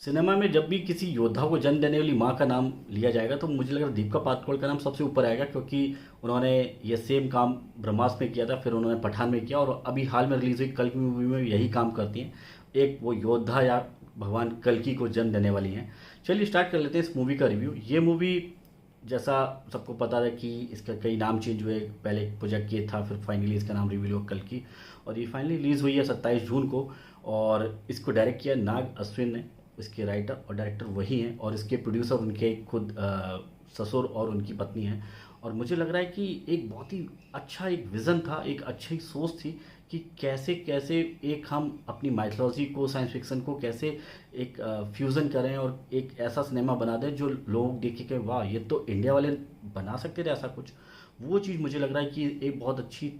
Cinema में जब भी किसी योद्धा को जन्म देने वाली माँ का नाम लिया जाएगा तो मुझे लग रहा है दीपिका पादुकोण का नाम सबसे ऊपर आएगा, क्योंकि उन्होंने ये सेम काम ब्रह्मास्त्र में किया था, फिर उन्होंने पठान में किया और अभी हाल में रिलीज हुई कल की मूवी में भी यही काम करती हैं। एक वो योद्धा या भगवान कल्कि को जन्म देने वाली हैं। चलिए स्टार्ट कर लेते हैं इस मूवी का रिव्यू। ये मूवी जैसा सबको पता है कि इसका कई नाम चेंज हुए, पहले एक प्रोजेक्ट ये था, फिर फाइनली इसका नाम रिवील हुआ कल की, और ये फाइनली रिलीज़ हुई है 27 जून को। और इसको डायरेक्ट किया नाग अश्विन ने, इसके राइटर और डायरेक्टर वही हैं, और इसके प्रोड्यूसर उनके खुद ससुर और उनकी पत्नी हैं। और मुझे लग रहा है कि एक बहुत ही अच्छा एक विज़न था, एक अच्छी सोच थी कि कैसे कैसे एक हम अपनी माइथोलॉजी को, साइंस फिक्शन को कैसे एक फ्यूज़न करें और एक ऐसा सिनेमा बना दें जो लोग देखे कि वाह, ये तो इंडिया वाले बना सकते थे ऐसा कुछ। वो चीज़ मुझे लग रहा है कि एक बहुत अच्छी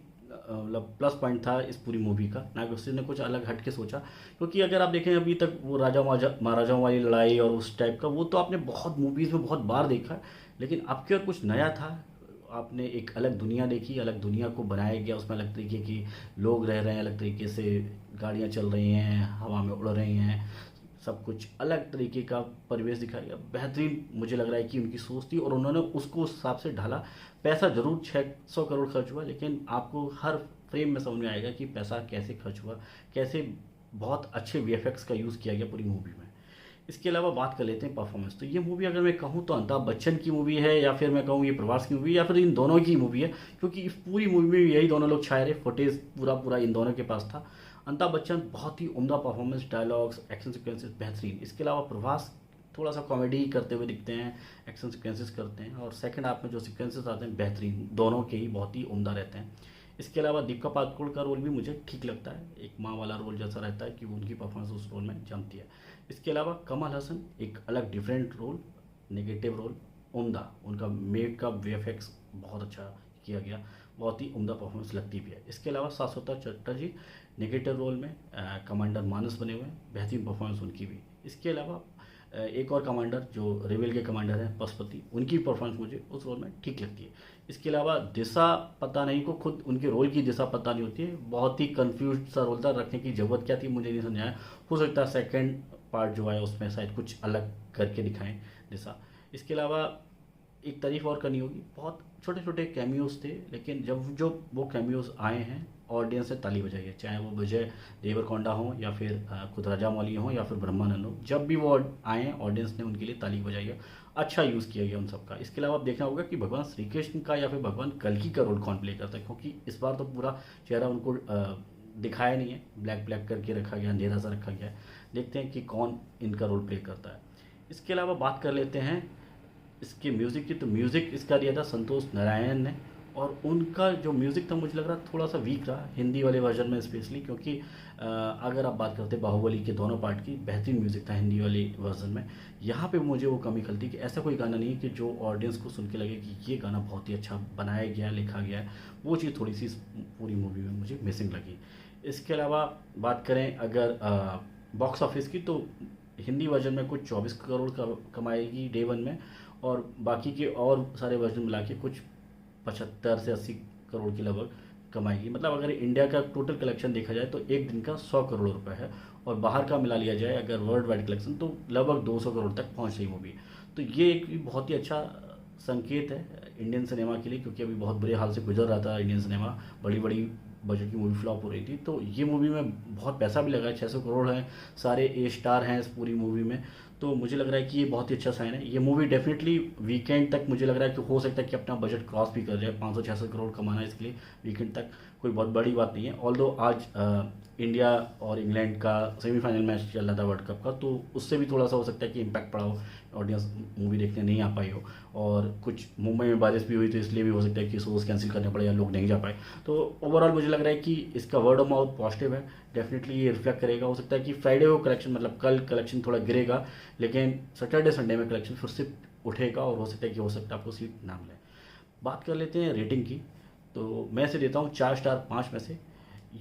मतलब प्लस पॉइंट था इस पूरी मूवी का। नाग अश्विन ने कुछ अलग हट के सोचा, क्योंकि अगर आप देखें अभी तक वो राजा महाराजाओं वाली लड़ाई और उस टाइप का वो तो आपने बहुत मूवीज़ में बहुत बार देखा है, लेकिन अब की और कुछ नया था। आपने एक अलग दुनिया देखी, अलग दुनिया को बनाया गया, उसमें अलग तरीके की लोग रह रहे हैं, अलग तरीके से गाड़ियाँ चल रही हैं, हवा में उड़ रही हैं, सब कुछ अलग तरीके का परिवेश दिखाया गया। बेहतरीन मुझे लग रहा है कि उनकी सोच थी और उन्होंने उसको उस हिसाब से ढाला। पैसा ज़रूर 600 करोड़ खर्च हुआ, लेकिन आपको हर फ्रेम में समझ में आएगा कि पैसा कैसे खर्च हुआ, कैसे बहुत अच्छे वीएफएक्स का यूज़ किया गया पूरी मूवी में। इसके अलावा बात कर लेते हैं परफॉर्मेंस। तो ये मूवी अगर मैं कहूँ तो अमिताभ बच्चन की मूवी है, या फिर मैं कहूँ ये प्रभास की मूवी, या फिर इन दोनों की मूवी है, क्योंकि इस पूरी मूवी में यही दोनों लोग छाए रहे, फुटेज पूरा पूरा इन दोनों के पास था। अमिताभ बच्चन बहुत ही उम्दा परफॉर्मेंस, डायलॉग्स, एक्शन सिक्वेंसेस बेहतरीन। इसके अलावा प्रभास थोड़ा सा कॉमेडी करते हुए दिखते हैं, एक्शन सिक्वेंसेस करते हैं, और सेकंड हाफ में जो सिक्वेंसेस आते हैं बेहतरीन, दोनों के ही बहुत ही उम्दा रहते हैं। इसके अलावा दीपिका पादुकोण का रोल भी मुझे ठीक लगता है, एक माँ वाला रोल जैसा रहता है कि उनकी परफॉर्मेंस उस रोल में जमती है। इसके अलावा कमल हसन एक अलग डिफरेंट रोल, नेगेटिव रोल, उम्दा, उनका मेड का वीएफएक्स बहुत अच्छा किया गया, बहुत ही उम्दा परफॉर्मेंस लगती भी है। इसके अलावा शाश्वता चटर्जी नेगेटिव रोल में कमांडर मानस बने हुए हैं, बेहतरीन परफॉर्मेंस उनकी भी। इसके अलावा एक और कमांडर जो रेवेल के कमांडर हैं पशुपति, उनकी परफॉर्मेंस मुझे उस रोल में ठीक लगती है। इसके अलावा दिशा पता नहीं को, खुद उनके रोल की दिशा पता नहीं होती है, बहुत ही कंफ्यूज सा रोल था, रखने की ज़रूरत क्या थी मुझे नहीं समझ आया। हो सकता है सेकंड पार्ट जो है उसमें शायद कुछ अलग करके दिखाएं दिशा। इसके अलावा एक तारीफ और करनी होगी, बहुत छोटे छोटे कैमियोज थे, लेकिन जब जो वो कैमियोज आए हैं ऑडियंस ने ताली बजाई है, चाहे वो विजय देवरकोंडा हो या फिर खुद राजा मौली हो या फिर ब्रह्मानंद हो, जब भी वो आए हैं ऑडियंस ने उनके लिए ताली बजाई है। अच्छा यूज़ किया गया उन सबका। इसके अलावा आप देखना होगा कि भगवान श्री कृष्ण का या फिर भगवान कल्कि का रोल कौन प्ले करता है, क्योंकि इस बार तो पूरा चेहरा उनको दिखाया नहीं है, ब्लैक ब्लैक करके रखा गया, अंधेरा सा रखा गया है। देखते हैं कि कौन इनका रोल प्ले करता है। इसके अलावा बात कर लेते हैं इसके म्यूज़िक की। तो म्यूज़िक इसका दिया था संतोष नारायण ने, और उनका जो म्यूज़िक था मुझे लग रहा थोड़ा सा वीक रहा हिंदी वाले वर्जन में स्पेशली, क्योंकि अगर आप बात करते बाहुबली के दोनों पार्ट की, बेहतरीन म्यूज़िक था हिंदी वाले वर्जन में। यहाँ पे मुझे वो कमी खलती कि ऐसा कोई गाना नहीं है कि जो ऑडियंस को सुन के लगे कि ये गाना बहुत ही अच्छा बनाया गया, लिखा गया है। वो चीज़ थोड़ी सी इस पूरी मूवी में मुझे मिसिंग लगी। इसके अलावा बात करें अगर बॉक्स ऑफिस की, तो हिंदी वर्जन में कुछ 24 करोड़ का कमाएगी डे वन में, और बाकी के और सारे वर्जन मिला के कुछ 75 से 80 करोड़ के लगभग कमाएगी। मतलब अगर इंडिया का टोटल कलेक्शन देखा जाए तो एक दिन का 100 करोड़ रुपए है, और बाहर का मिला लिया जाए अगर वर्ल्ड वाइड कलेक्शन तो लगभग 200 करोड़ तक पहुंच रही मूवी। तो ये एक बहुत ही अच्छा संकेत है इंडियन सिनेमा के लिए, क्योंकि अभी बहुत बुरे हाल से गुजर रहा था इंडियन सिनेमा, बड़ी बड़ी बजट की मूवी फ्लॉप हो रही थी। तो ये मूवी में बहुत पैसा भी लगा है, 600 करोड़ है, सारे ए स्टार हैं इस पूरी मूवी में। तो मुझे लग रहा है कि ये बहुत ही अच्छा साइन है। ये मूवी डेफिनेटली वीकेंड तक मुझे लग रहा है कि हो सकता है कि अपना बजट क्रॉस भी कर जाए। 500-600 करोड़ कमाना इसके लिए वीकेंड तक कोई बहुत बड़ी बात नहीं है। ऑल्दो आज इंडिया और इंग्लैंड का सेमीफाइनल मैच चल रहा था वर्ल्ड कप का, तो उससे भी थोड़ा सा हो सकता है कि इम्पैक्ट पड़ा हो, ऑडियंस मूवी देखने नहीं आ पाई हो, और कुछ मुंबई में बारिश भी हुई तो इसलिए भी हो सकता है कि शोज़ कैंसिल करने पड़े या लोग नहीं जा पाए। तो ओवरऑल मुझे लग रहा है कि इसका वर्ड ऑफ माउथ पॉजिटिव है, डेफिनेटली ये रिफ्लेक्ट करेगा। हो सकता है कि फ्राइडे को कलेक्शन, मतलब कल कलेक्शन थोड़ा गिरेगा, लेकिन सैटरडे संडे में कलेक्शन फिर से उठेगा, और हो सकता है कि हो सकता है आपको सीट ना मिले। बात कर लेते हैं रेटिंग की। तो मैं इसे देता हूँ 4 स्टार 5 में से।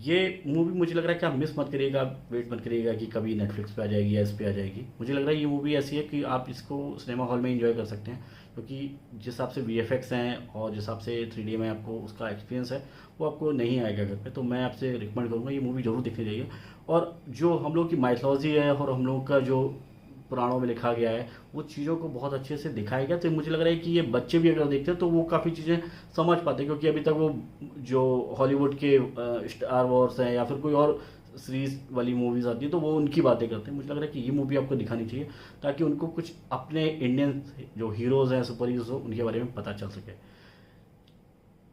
ये मूवी मुझे लग रहा है कि आप मिस मत करिएगा, वेट मत करिएगा कि कभी नेटफ्लिक्स पे आ जाएगी या इस पे आ जाएगी। मुझे लग रहा है ये मूवी ऐसी है कि आप इसको सिनेमा हॉल में एंजॉय कर सकते हैं, क्योंकि जिस हिसाब से वीएफएक्स हैं और जिस हिसाब से 3D में आपको उसका एक्सपीरियंस है वो आपको नहीं आएगा घर पे। तो मैं आपसे रिकमेंड करूँगा ये मूवी ज़रूर देखनी चाहिए। और जो हम लोग की माइथोलॉजी है और हम लोग का जो पुराणों में लिखा गया है वो चीज़ों को बहुत अच्छे से दिखाया गया। तो मुझे लग रहा है कि ये बच्चे भी अगर देखते हैं तो वो काफ़ी चीज़ें समझ पाते हैं, क्योंकि अभी तक वो जो हॉलीवुड के स्टार वॉर्स हैं या फिर कोई और सीरीज वाली मूवीज़ आती है तो वो उनकी बातें करते हैं। मुझे लग रहा है कि ये मूवी आपको दिखानी चाहिए ताकि उनको कुछ अपने इंडियन जो हीरोज़ हैं, सुपर हीरोज़ उनके बारे में पता चल सके।